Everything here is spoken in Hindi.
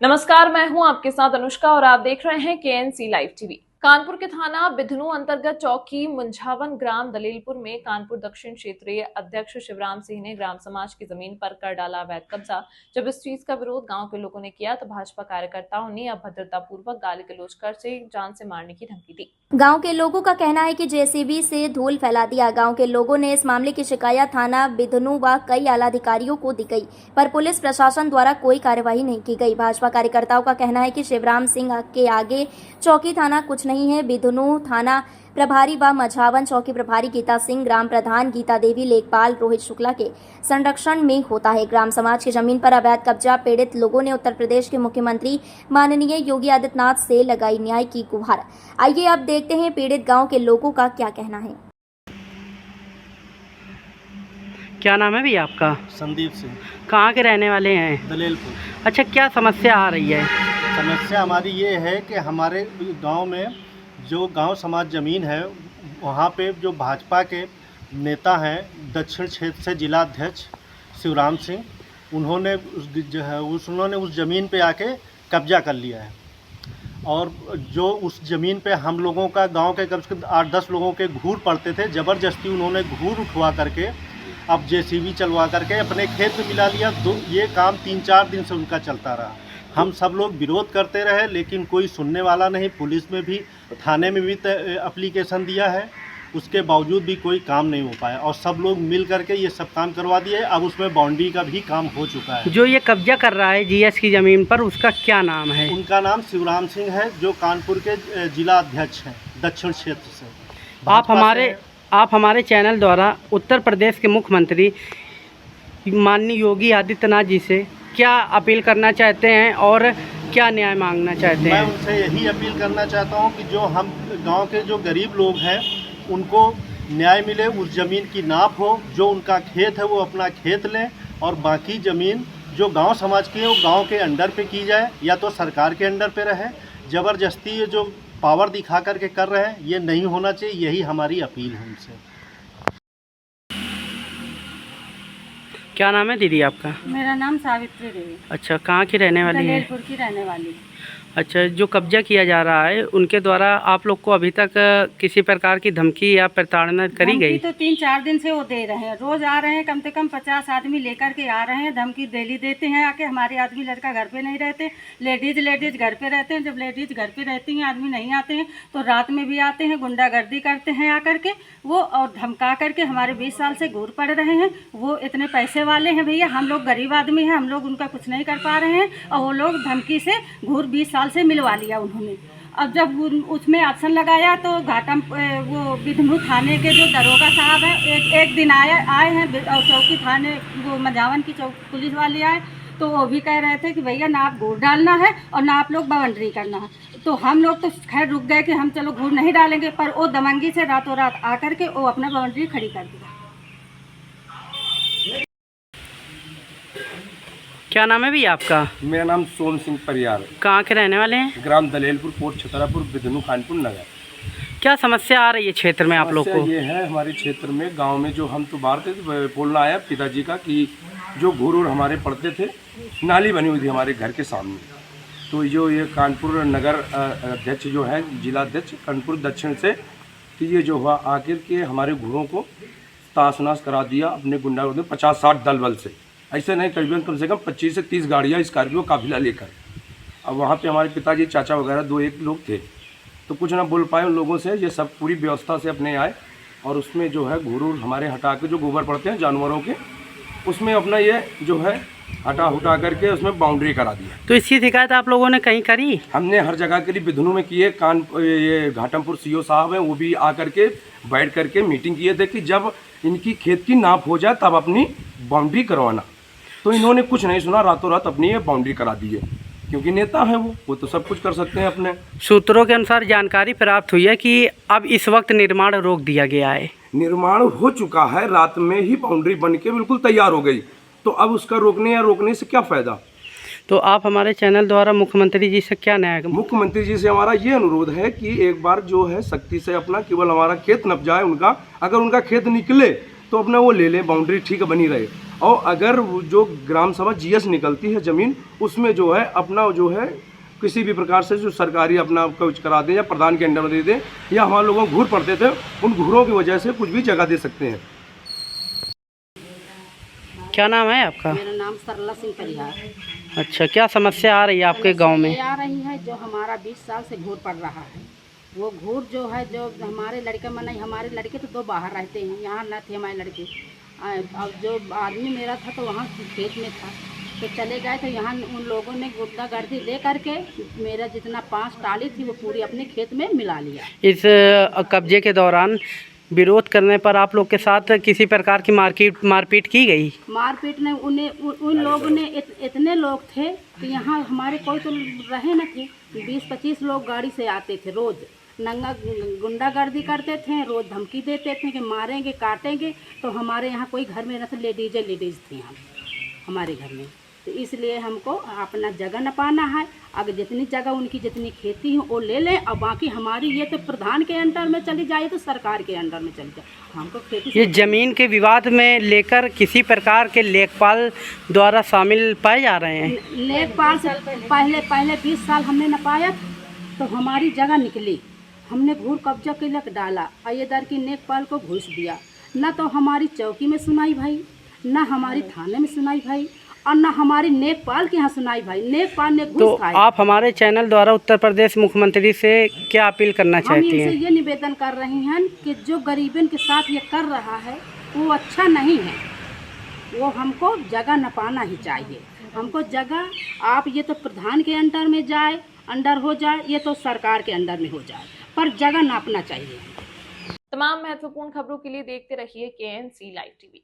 नमस्कार, मैं हूं आपके साथ अनुष्का और आप देख रहे हैं केएनसी लाइव टीवी। कानपुर के थाना बिधनू अंतर्गत चौकी मुंझावन ग्राम दलीलपुर में कानपुर दक्षिण क्षेत्रीय अध्यक्ष शिवराम सिंह ने ग्राम समाज की जमीन पर कर डाला अवैध कब्जा। जब इस चीज का विरोध गांव के लोगों ने किया तो भाजपा कार्यकर्ताओं ने अभद्रता पूर्वक गाली गलौज कर से जान से मारने की धमकी दी। गांव के लोगों का कहना है कि जेसीबी से धूल फैला दिया। गांव के लोगों ने इस मामले की शिकायत थाना बिधनू व कई आला अधिकारियों को दी गई, पर पुलिस प्रशासन द्वारा कोई कार्यवाही नहीं की गई। भाजपा कार्यकर्ताओं का कहना है कि शिवराम सिंह के आगे चौकी थाना कुछ नहीं है। बिधनू थाना प्रभारी व मझावन चौकी प्रभारी गीता सिंह, ग्राम प्रधान गीता देवी, लेखपाल रोहित शुक्ला के संरक्षण में होता है। ग्राम समाज की जमीन पर अवैध कब्जा पीड़ित लोगों ने उत्तर प्रदेश के मुख्यमंत्री माननीय योगी आदित्यनाथ से लगाई न्याय की गुहार। आइए अब देखते हैं पीड़ित गांव के लोगों का क्या कहना है। क्या नाम है भैया आपका? संदीप सिंह। कहाँ के रहने वाले हैं? दलेलपुर। अच्छा, क्या समस्या आ रही है? समस्या हमारी ये है कि हमारे गांव में जो गांव समाज ज़मीन है, वहाँ पे जो भाजपा के नेता हैं दक्षिण क्षेत्र से जिला अध्यक्ष शिवराम सिंह, उन्होंने उस ज़मीन पे आके कब्जा कर लिया है। और जो उस ज़मीन पे हम लोगों का गांव के कम से कम 8-10 लोगों के घूर पड़ते थे, ज़बरदस्ती उन्होंने घूर उठवा करके अब जेसीबी चलवा करके अपने खेत में मिला लिया। ये काम 3-4 दिन से उनका चलता रहा। हम सब लोग विरोध करते रहे, लेकिन कोई सुनने वाला नहीं। पुलिस में भी, थाने में भी एप्लीकेशन दिया है, उसके बावजूद भी कोई काम नहीं हो पाया। और सब लोग मिल करके ये सब काम करवा दिए। अब उसमें बाउंड्री का भी काम हो चुका है। जो ये कब्जा कर रहा है जीएस की ज़मीन पर, उसका क्या नाम है? उनका नाम शिवराम सिंह है, जो कानपुर के जिला अध्यक्ष हैं दक्षिण क्षेत्र से। आप हमारे चैनल द्वारा उत्तर प्रदेश के मुख्यमंत्री माननीय योगी आदित्यनाथ जी से क्या अपील करना चाहते हैं और क्या न्याय मांगना चाहते हैं? मैं उनसे यही अपील करना चाहता हूं कि जो हम गांव के जो गरीब लोग हैं उनको न्याय मिले, उस ज़मीन की नाप हो, जो उनका खेत है वो अपना खेत लें, और बाकी ज़मीन जो गांव समाज की है वो गांव के अंडर पे की जाए, या तो सरकार के अंडर पे रहे। ज़बरदस्ती ये जो पावर दिखा करके कर रहे हैं, ये नहीं होना चाहिए। यही हमारी अपील है उनसे। क्या नाम है दीदी आपका? मेरा नाम सावित्री देवी। अच्छा, कहाँ की रहने वाली है? दलेलपुर की रहने वाली। अच्छा, जो कब्जा किया जा रहा है उनके द्वारा आप लोग को अभी तक किसी प्रकार की धमकी या प्रताड़ना करी गई? तो 3-4 दिन से वो दे रहे हैं, रोज आ रहे हैं, कम से कम 50 आदमी लेकर के आ रहे हैं। धमकी डेली देते हैं आके। हमारे आदमी लड़का घर पे नहीं रहते, लेडीज घर पे रहते हैं। जब लेडीज घर पे रहती हैं, आदमी नहीं आते हैं, तो रात में भी आते हैं, गुंडागर्दी करते हैं आकर के वो, और धमका करके हमारे 20 साल से घूर पड़ रहे हैं। वो इतने पैसे वाले हैं भैया, हम लोग गरीब आदमी हैं, हम लोग उनका कुछ नहीं कर पा रहे हैं। और वो लोग धमकी से घूर 20 साल से मिलवा लिया उन्होंने। अब जब उसमें एक्शन लगाया तो घाटम वो बिधनू थाने के जो दरोगा साहब हैं एक दिन आए हैं, और चौकी थाने वो मझावन की पुलिस वाले आए, तो वो भी कह रहे थे कि भैया ना आप घूर डालना है और ना आप लोग बाउंड्री करना है। तो हम लोग तो खैर रुक गए कि हम चलो घूर नहीं डालेंगे, पर वो दमंगी से रातों रात आकर के वो अपना बाउंड्री खड़ी कर दिया। क्या नाम है भैया आपका? मेरा नाम सोम सिंह परियार। कहाँ के रहने वाले हैं? ग्राम दलेलपुर, पोस्ट छतरापुर, बिधनू, कानपुर नगर। क्या समस्या आ रही है क्षेत्र में आप लोग को? ये है हमारे क्षेत्र में, गांव में जो हम तो बाहर थे, बोलना आया पिताजी का कि जो घूर हमारे पड़ते थे, नाली बनी हुई थी हमारे घर के सामने। तो जो ये कानपुर नगर अध्यक्ष जो है, जिला अध्यक्ष कानपुर दक्षिण से, कि ये जो हुआ आखिर के हमारे घूरों को ताशनाश करा दिया अपने गुंडागर्दी 50-60 दल बल से। ऐसे नहीं, करीबन कम से कम 25 से 30 गाड़ियाँ स्कॉर्पियो काफिला लेकर। अब वहाँ पे हमारे पिताजी, चाचा वगैरह 2-1 लोग थे, तो कुछ ना बोल पाए उन लोगों से। ये सब पूरी व्यवस्था से अपने आए, और उसमें जो है घूर हमारे हटा के, जो गोबर पड़ते हैं जानवरों के, उसमें अपना ये जो है हटा करके उसमें बाउंड्री करा दिया। तो इसकी शिकायत आप लोगों ने कहीं करी? हमने हर जगह के लिए बिधनू में किए। ये घाटमपुर सीओ साहब हैं, वो भी आकर के बैठ करके मीटिंग किए थे कि जब इनकी खेत की नाप हो जाए तब अपनी बाउंड्री करवाना। तो इन्होंने कुछ नहीं सुना, रातों रात अपनी ये बाउंड्री करा दी है, क्योंकि नेता है वो तो सब कुछ कर सकते हैं अपने। सूत्रों के अनुसार जानकारी प्राप्त हुई है कि अब इस वक्त निर्माण रोक दिया गया है। निर्माण हो चुका है, रात में ही बाउंड्री बन के बिल्कुल तैयार हो गई, तो अब उसका रोकने से क्या फ़ायदा? तो आप हमारे चैनल द्वारा मुख्यमंत्री जी से क्या न्याय? मुख्यमंत्री जी से हमारा ये अनुरोध है कि एक बार जो है सख्ती से अपना केवल हमारा खेत नप जाए उनका, अगर उनका खेत निकले तो अपना वो ले ले, बाउंड्री ठीक बनी रहे। और अगर वो जो ग्राम सभा जीएस निकलती है ज़मीन, उसमें जो है अपना जो है किसी भी प्रकार से जो सरकारी अपना कुछ करा दें या प्रधान के अंडर में दे दें, या हमारे लोगों को घूर पड़ते थे, उन घूरों की वजह से कुछ भी जगह दे सकते हैं। क्या नाम है आपका? मेरा नाम सरला सिंह परिहार। अच्छा, क्या समस्या आ रही है आपके गांव में? ये आ रही है जो हमारा 20 साल से घूर पड़ रहा है। वो घूर जो है, जो हमारे लड़के में नहीं, हमारे लड़के तो 2 बाहर रहते हैं, यहाँ न थे हमारे लड़के। अब जो आदमी मेरा था तो वहाँ खेत में था, तो चले गए तो यहाँ उन लोगों ने गुंडागर्दी ले करके मेरा जितना 5 टाली थी वो पूरी अपने खेत में मिला लिया। इस कब्जे के दौरान विरोध करने पर आप लोग के साथ किसी प्रकार की मारपीट की गई? मारपीट ने उन लोगों ने इतने लोग थे कि यहाँ हमारे कोई तो रहे न थे। 20-25 लोग गाड़ी से आते थे, रोज़ नंगा गुंडागर्दी करते थे, रोज़ धमकी देते थे कि मारेंगे काटेंगे। तो हमारे यहाँ कोई घर में न थे, लेडीज़ थी यहाँ हमारे घर में। तो इसलिए हमको अपना जगह न पाना है। अगर जितनी जगह उनकी जितनी खेती है वो ले लें, और बाकी हमारी ये तो प्रधान के अंडर में चली जाए तो सरकार के अंडर में चली जाए। हमको खेती ये ज़मीन के विवाद में लेकर किसी प्रकार के लेखपाल द्वारा शामिल पाए जा रहे हैं? लेखपाल से पहले 20 साल हमने न पाया, तो हमारी जगह निकली, हमने घूर कब्जा के लक डाला, अयेदार की लेखपाल को घूस दिया। न तो हमारी चौकी में सुनाई भाई, न हमारी थाने में सुनाई भाई, और न हमारी लेखपाल के यहाँ सुनाई भाई। लेखपाल ने घूस खाया। तो आप हमारे चैनल द्वारा उत्तर प्रदेश मुख्यमंत्री से क्या अपील करना चाहती हैं? हम इनसे ये निवेदन कर रही हैं कि जो गरीबन के साथ ये कर रहा है वो अच्छा नहीं है। वो हमको जगह न पाना ही चाहिए। हमको जगह, आप ये तो प्रधान के अंडर में जाए, अंडर हो जाए, ये तो सरकार के अंडर में हो जाए, पर जगह नापना चाहिए। तमाम महत्वपूर्ण खबरों के लिए देखते रहिए KNC लाइव टीवी।